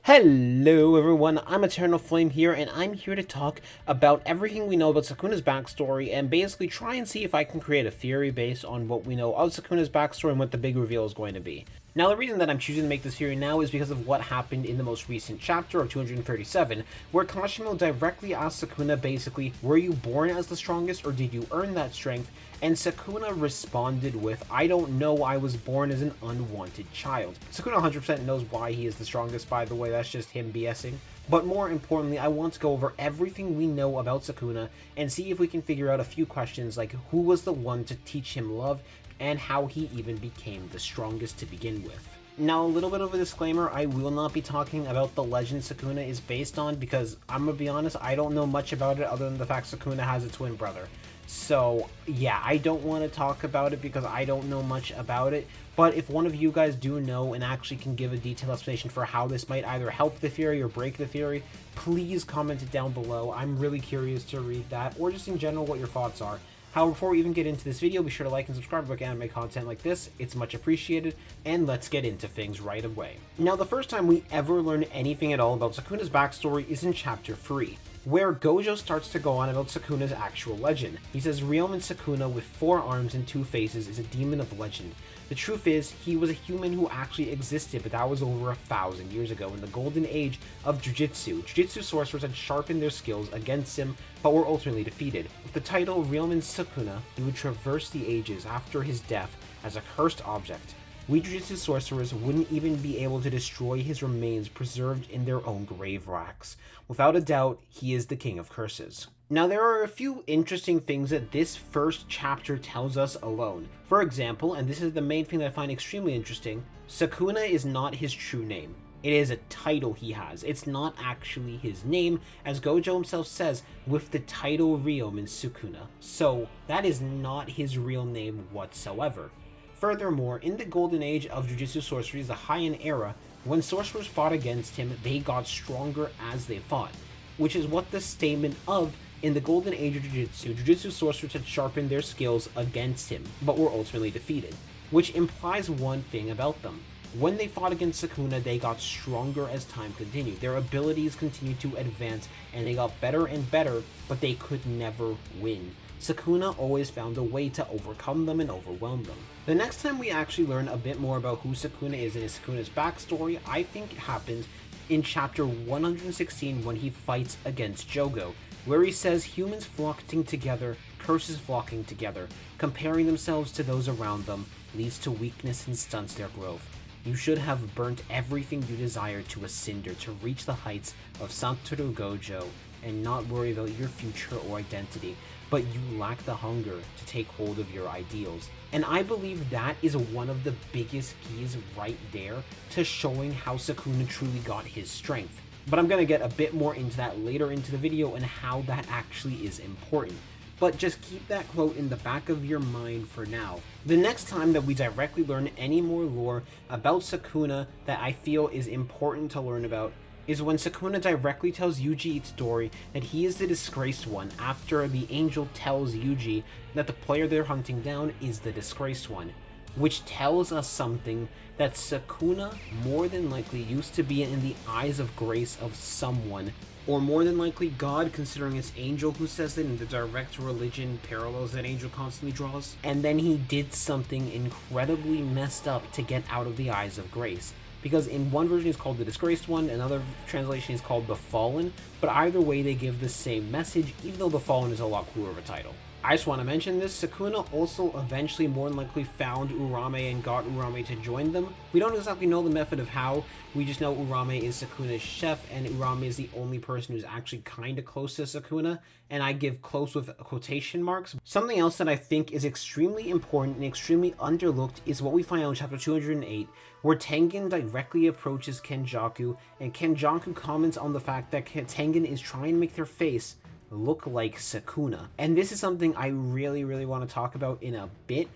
Hello everyone, I'm Eternal Flame here, and I'm here to talk about everything we know about Sukuna's backstory and basically try and see if I can create a theory based on what we know of Sukuna's backstory and what the big reveal is going to be. Now, the reason that I'm choosing to make this theory now is because of what happened in the most recent chapter of 237, where Kashimo directly asked Sukuna basically, were you born as the strongest or did you earn that strength? And Sukuna responded with, I don't know, I was born as an unwanted child. Sukuna 100% knows why he is the strongest, by the way, that's just him BSing. But more importantly, I want to go over everything we know about Sukuna and see if we can figure out a few questions like who was the one to teach him love and how he even became the strongest to begin with. Now, a little bit of a disclaimer, I will not be talking about the legend Sukuna is based on because, I'm gonna be honest, I don't know much about it other than the fact Sukuna has a twin brother. So, yeah, I don't want to talk about it because I don't know much about it, but if one of you guys do know and actually can give a detailed explanation for how this might either help the theory or break the theory, please comment it down below. I'm really curious to read that, or just in general what your thoughts are. However, before we even get into this video, be sure to like and subscribe if I anime content like this. It's much appreciated, and let's get into things right away. Now, the first time we ever learn anything at all about Sukuna's backstory is in Chapter 3, where Gojo starts to go on about Sukuna's actual legend. He says Ryomen Sukuna with 4 arms and 2 faces is a demon of legend. The truth is, he was a human who actually existed, but that was over 1,000 years ago in the golden age of Jujutsu. Jujutsu sorcerers had sharpened their skills against him, but were ultimately defeated. With the title Ryomen Sukuna, he would traverse the ages after his death as a cursed object. We Jujutsu sorcerers wouldn't even be able to destroy his remains preserved in their own grave racks. Without a doubt, he is the king of curses. Now, there are a few interesting things that this first chapter tells us alone. For example, and this is the main thing that I find extremely interesting, Sukuna is not his true name. It is a title he has. It's not actually his name, as Gojo himself says, with the title Ryomen Sukuna. So, that is not his real name whatsoever. Furthermore, in the golden age of Jujutsu sorcery, the Heian era, when sorcerers fought against him, they got stronger as they fought, which is what the statement of in the golden age of Jujutsu sorcerers had sharpened their skills against him, but were ultimately defeated, which implies one thing about them. When they fought against Sukuna, they got stronger as time continued. Their abilities continued to advance, and they got better and better, but they could never win. Sukuna always found a way to overcome them and overwhelm them. The next time we actually learn a bit more about who Sukuna is and Sukuna's backstory, I think happens in chapter 116 when he fights against Jogo, where he says humans flocking together, curses flocking together, comparing themselves to those around them leads to weakness and stunts their growth. You should have burnt everything you desire to a cinder to reach the heights of Satoru Gojo and not worry about your future or identity, but you lack the hunger to take hold of your ideals. And I believe that is one of the biggest keys right there to showing how Sukuna truly got his strength. But I'm going to get a bit more into that later into the video and how that actually is important. But just keep that quote in the back of your mind for now. The next time that we directly learn any more lore about Sukuna that I feel is important to learn about is when Sukuna directly tells Yuji Itadori that he is the disgraced one after the angel tells Yuji that the player they're hunting down is the disgraced one, which tells us something that Sukuna more than likely used to be in the eyes of grace of someone, or more than likely God, considering it's Angel who says that in the direct religion parallels that Angel constantly draws, and then he did something incredibly messed up to get out of the eyes of grace. Because in one version it's called the Disgraced One, another translation is called the Fallen, but either way they give the same message, even though the Fallen is a lot cooler of a title. I just want to mention this, Sukuna also eventually more than likely found Urame and got Urame to join them. We don't exactly know the method of how, we just know Urame is Sukuna's chef, and Urame is the only person who's actually kinda close to Sukuna, and I give close with quotation marks. Something else that I think is extremely important and extremely underlooked is what we find out in chapter 208, where Tengen directly approaches Kenjaku, and Kenjaku comments on the fact that Tengen is trying to make their face look like Sukuna. And this is something I really want to talk about in a bit,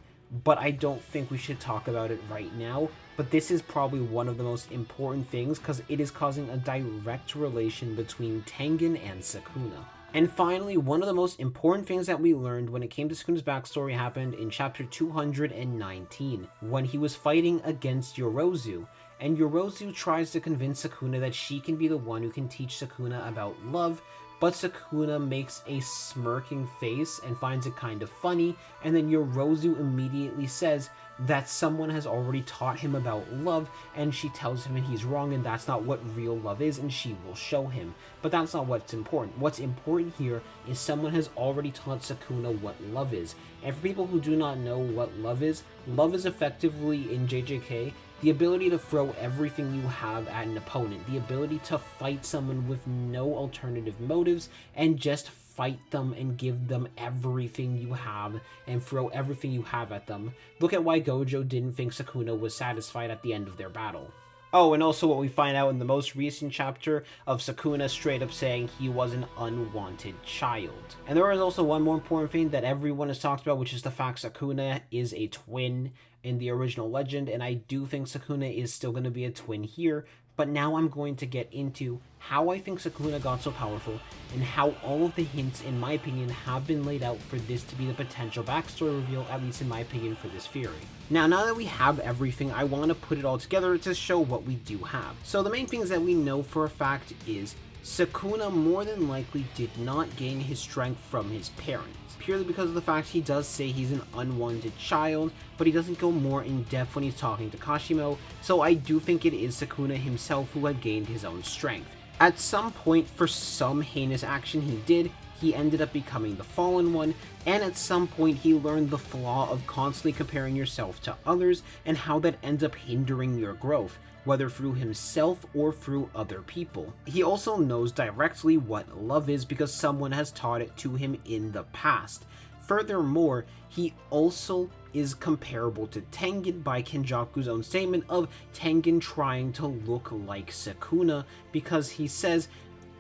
but I don't think we should talk about it right now. But this is probably one of the most important things because it is causing a direct relation between Tengen and Sukuna. And finally, one of the most important things that we learned when it came to Sukuna's backstory happened in chapter 219, when he was fighting against Yorozu, and Yorozu tries to convince Sukuna that she can be the one who can teach Sukuna about love, but Sukuna makes a smirking face and finds it kind of funny, and then Yorozu immediately says that someone has already taught him about love, and she tells him he's wrong and that's not what real love is, and she will show him. But that's not what's important. What's important here is someone has already taught Sukuna what love is. And for people who do not know what love is effectively in JJK the ability to throw everything you have at an opponent, the ability to fight someone with no alternative motives and just fight them and give them everything you have and throw everything you have at them. Look at why Gojo didn't think Sukuna was satisfied at the end of their battle. Oh, and also what we find out in the most recent chapter of Sukuna straight up saying he was an unwanted child. And there is also one more important thing that everyone has talked about, which is the fact Sukuna is a twin in the original legend, and I do think Sukuna is still going to be a twin here, but now I'm going to get into how I think Sukuna got so powerful, and how all of the hints, in my opinion, have been laid out for this to be the potential backstory reveal, at least in my opinion, for this theory. Now that we have everything, I want to put it all together to show what we do have. So the main things that we know for a fact is Sukuna more than likely did not gain his strength from his parents, purely because of the fact he does say he's an unwanted child, but he doesn't go more in depth when he's talking to Kashimo, so I do think it is Sukuna himself who had gained his own strength. At some point, for some heinous action he did, he ended up becoming the Fallen One, and at some point he learned the flaw of constantly comparing yourself to others and how that ends up hindering your growth, whether through himself or through other people. He also knows directly what love is because someone has taught it to him in the past. Furthermore, he also is comparable to Tengen by Kenjaku's own statement of Tengen trying to look like Sukuna, because he says,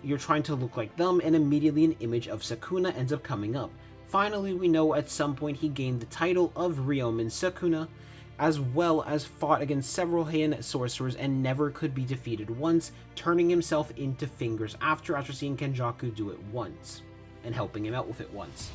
"You're trying to look like them," and immediately an image of Sukuna ends up coming up. Finally, we know at some point he gained the title of Ryomen Sukuna, as well as fought against several Heian sorcerers and never could be defeated once, turning himself into fingers after seeing Kenjaku do it once, and helping him out with it once.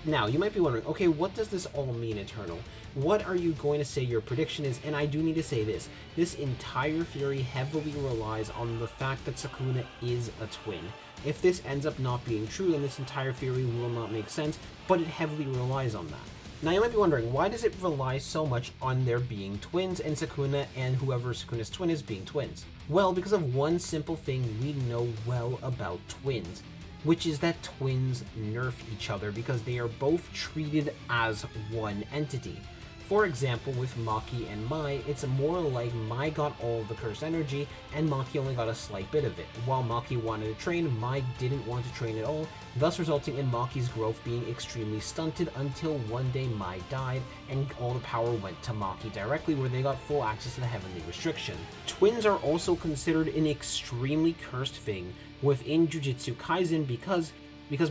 Now, you might be wondering, okay, what does this all mean, Eternal? What are you going to say your prediction is? And I do need to say this. This entire theory heavily relies on the fact that Sukuna is a twin. If this ends up not being true, then this entire theory will not make sense, but it heavily relies on that. Now, you might be wondering, why does it rely so much on there being twins and Sukuna and whoever Sukuna's twin is being twins? Well, because of one simple thing we know well about twins, which is that twins nerf each other because they are both treated as one entity. For example, with Maki and Mai, it's more like Mai got all of the cursed energy and Maki only got a slight bit of it. While Maki wanted to train, Mai didn't want to train at all, thus resulting in Maki's growth being extremely stunted until one day Mai died and all the power went to Maki directly, where they got full access to the heavenly restriction. Twins are also considered an extremely cursed thing within Jujutsu Kaisen because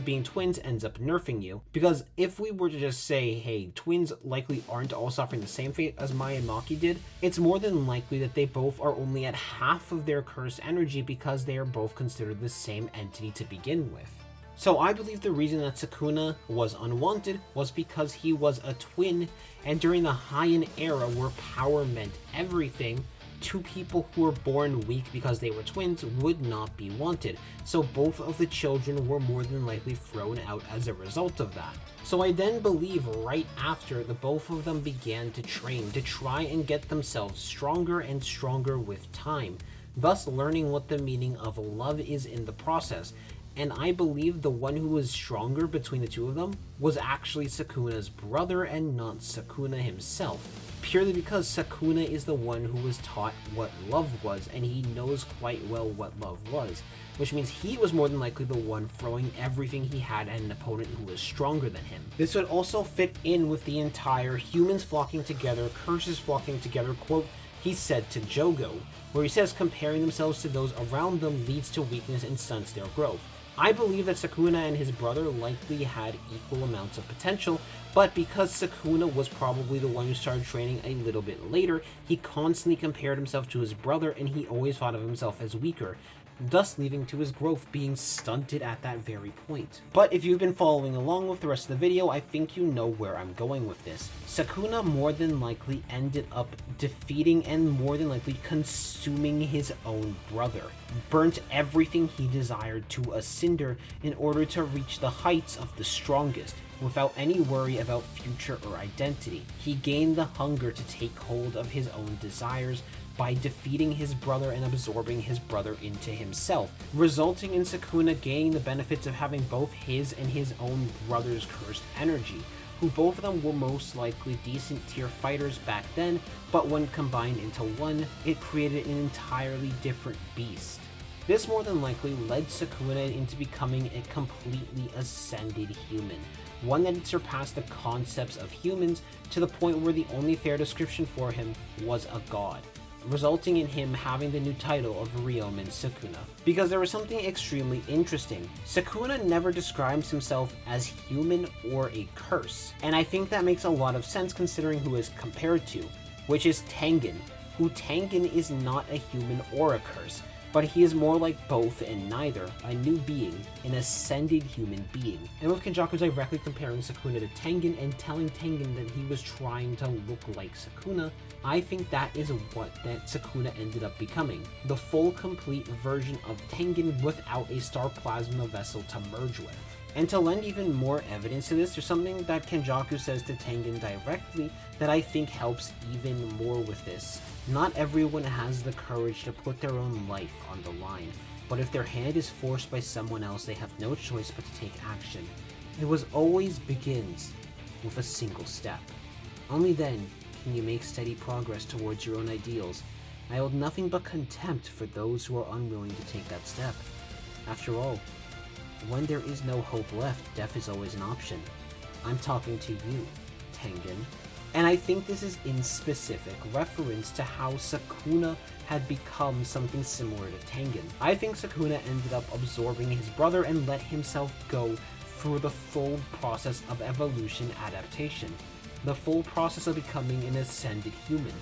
being twins ends up nerfing you. Because if we were to just say, hey, twins likely aren't all suffering the same fate as Mai and Maki did, it's more than likely that they both are only at half of their cursed energy because they are both considered the same entity to begin with. So I believe the reason that Sukuna was unwanted was because he was a twin, and during the Heian era where power meant everything, two people who were born weak because they were twins would not be wanted, so both of the children were more than likely thrown out as a result of that. So I then believe right after the both of them began to train to try and get themselves stronger and stronger with time, thus learning what the meaning of love is in the process. And I believe the one who was stronger between the two of them was actually Sukuna's brother and not Sukuna himself, purely because Sukuna is the one who was taught what love was, and he knows quite well what love was, which means he was more than likely the one throwing everything he had at an opponent who was stronger than him. This would also fit in with the entire humans flocking together, curses flocking together quote he said to Jogo, where he says comparing themselves to those around them leads to weakness and stunts their growth. I believe that Sukuna and his brother likely had equal amounts of potential, but because Sukuna was probably the one who started training a little bit later, he constantly compared himself to his brother and he always thought of himself as weaker. thus leading to his growth being stunted at that very point. But if you've been following along with the rest of the video, I think you know where I'm going with this. Sukuna more than likely ended up defeating and more than likely consuming his own brother, burnt everything he desired to a cinder in order to reach the heights of the strongest, without any worry about future or identity. He gained the hunger to take hold of his own desires by defeating his brother and absorbing his brother into himself, resulting in Sukuna gaining the benefits of having both his and his own brother's cursed energy, who both of them were most likely decent tier fighters back then, but when combined into one, it created an entirely different beast. This more than likely led Sukuna into becoming a completely ascended human, one that had surpassed the concepts of humans to the point where the only fair description for him was a god, resulting in him having the new title of Ryomen Sukuna. Because there was something extremely interesting. Sukuna never describes himself as human or a curse, and I think that makes a lot of sense considering who is compared to, which is Tengen, who Tengen is not a human or a curse, but he is more like both and neither, a new being, an ascended human being. And with Kenjaku directly comparing Sukuna to Tengen and telling Tengen that he was trying to look like Sukuna, I think that is what that Sukuna ended up becoming. The full complete version of Tengen without a star plasma vessel to merge with. And to lend even more evidence to this, there's something that Kenjaku says to Tengen directly that I think helps even more with this. Not everyone has the courage to put their own life on the line, but if their hand is forced by someone else, they have no choice but to take action. It always begins with a single step. Only then can you make steady progress towards your own ideals. I hold nothing but contempt for those who are unwilling to take that step. After all, when there is no hope left, death is always an option. I'm talking to you, Tengen. And I think this is in specific reference to how Sukuna had become something similar to Tengen. I think Sukuna ended up absorbing his brother and let himself go through the full process of evolution adaptation, the full process of becoming an ascended human.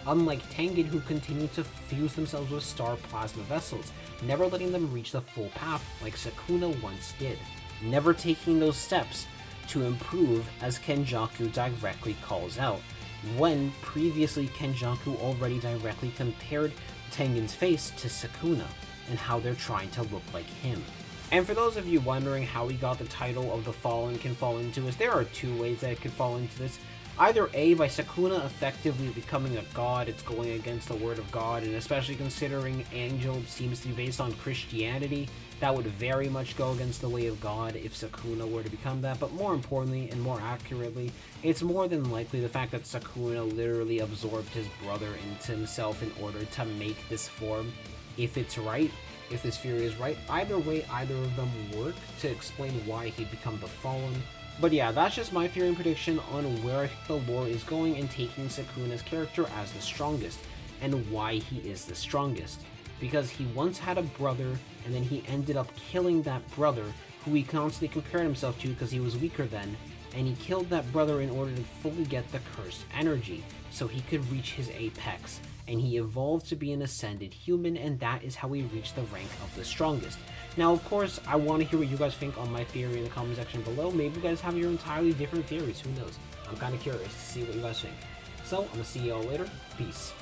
Unlike Tengen, who continued to fuse themselves with star plasma vessels, never letting them reach the full path like Sukuna once did, never taking those steps to improve, as Kenjaku directly calls out, when previously Kenjaku already directly compared Tengen's face to Sukuna, and how they're trying to look like him. And for those of you wondering how he got the title of the Fallen can fall into this, there are two ways that it could fall into this. Either A, by Sukuna effectively becoming a god, it's going against the word of God, and especially considering Angel seems to be based on Christianity, that would very much go against the way of God if Sukuna were to become that. But more importantly and more accurately, it's more than likely the fact that Sukuna literally absorbed his brother into himself in order to make this form. If it's right, if this theory is right, either way, either of them work to explain why he'd become the Fallen. But yeah, that's just my theory and prediction on where I think the lore is going and taking Sukuna's character as the strongest, and why he is the strongest. Because he once had a brother, and then he ended up killing that brother, who he constantly compared himself to because he was weaker then, and he killed that brother in order to fully get the cursed energy, so he could reach his apex, and he evolved to be an ascended human, and that is how he reached the rank of the strongest. Now, of course, I want to hear what you guys think on my theory in the comment section below. Maybe you guys have your entirely different theories, who knows? I'm kind of curious to see what you guys think. So, I'm going to see you all later. Peace.